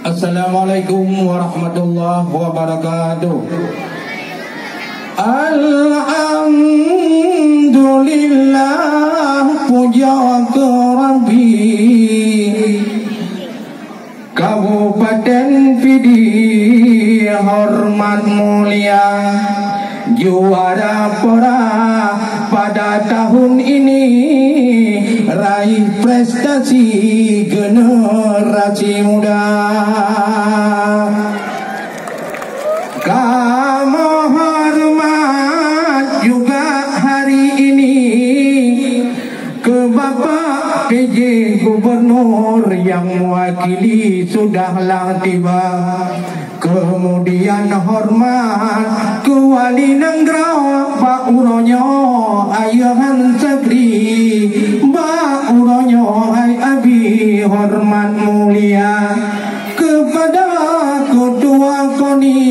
Assalamualaikum warahmatullahi wabarakatuh. Alhamdulillah, puja ke Rabbi. Kabupaten Pidi hormat mulia, juara pora pada tahun ini, raih prestasi generasi muda. Kamu hormat juga hari ini ke Bapak PJ Gubernur yang mewakili sudahlah tiba. Kemudian hormat ke Wali Negara Pak Uronyo Ayahan Sakri, Pak Uronyo Hai Abi hormat mulia. Kepada Ketua KONI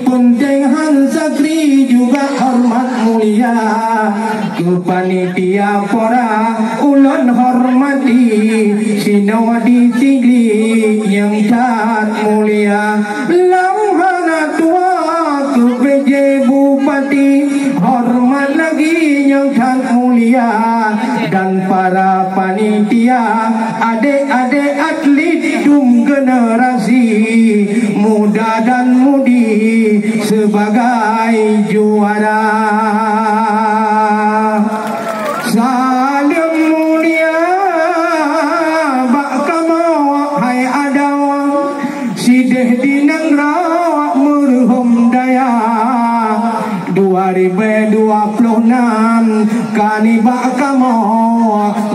Penting Han Sakri juga hormat mulia. Ke panitia pora ulun hormati Sinawadi Sigli yang tat mulia. Lamhana tua ke PJ Bupati hormat lagi yang tat mulia. Dan para panitia adik-adik atlet dum generasi muda dan mudi sebagai juara. Salam mulia bak kamu hai adaw sideh di Negara merhum daya 2026 kani bak kamu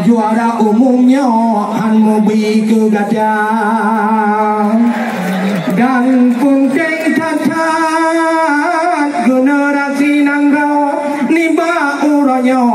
juara umumnya han mobi ke gajah. Dan punting cacat generasi Nanggau niba uronyo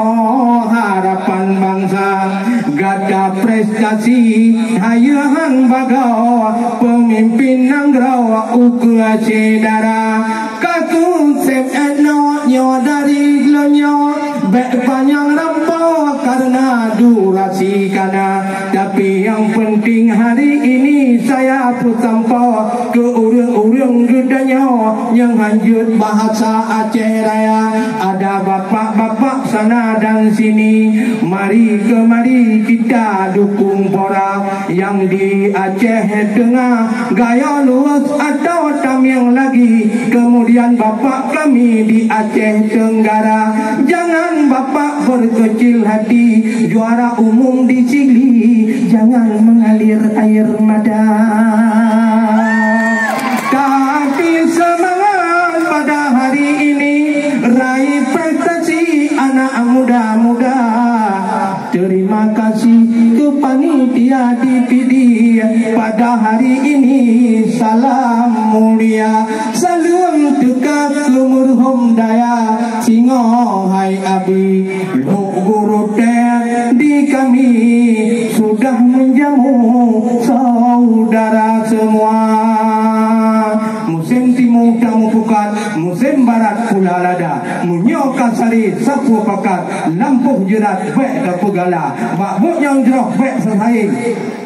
harapan bangsa gada prestasi hayahan bagau pemimpin Nanggau uku cedara kaku sep etno nyo dari glonyo bek panjang lampau karena durasi kana. Tapi yang penting hari ini saya putampo ke urang-urang gedanya yang lanjut bahasa Aceh Raya. Ada bapak-bapak sana dan sini, mari kemari kita dukung pora yang di Aceh Tengah, gaya luas atau Tamiang lagi. Kemudian bapak kami di Aceh Tenggara, jangan bapak berkecil hati, juara umum di Sigli jangan mengalir air mata. Tapi semangat pada hari ini, raih prestasi anak muda-muda. Terima kasih ke panitia DPD pada hari ini. Salam mulia, salam dekat ke merhum daya Singo Hai Abi guru di kami sudah menjamu saudara semua. Musim timur tamu pukat, musim barat pula lada. Munyoka sari sapu pakat, lampuh jerat bek ke pegala. Bakmuk yang jerok bek sesaing,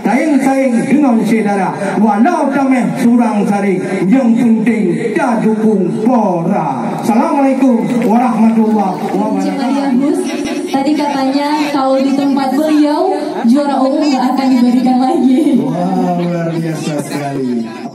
saing-saing dengan saudara. Walau tameh surang sari, yang penting dah dukung pora. Assalamualaikum warahmatullahi wabarakatuh. Tadi katanya kalau di tempat beliau juara umum nggak akan diberikan lagi. Wah, luar biasa sekali.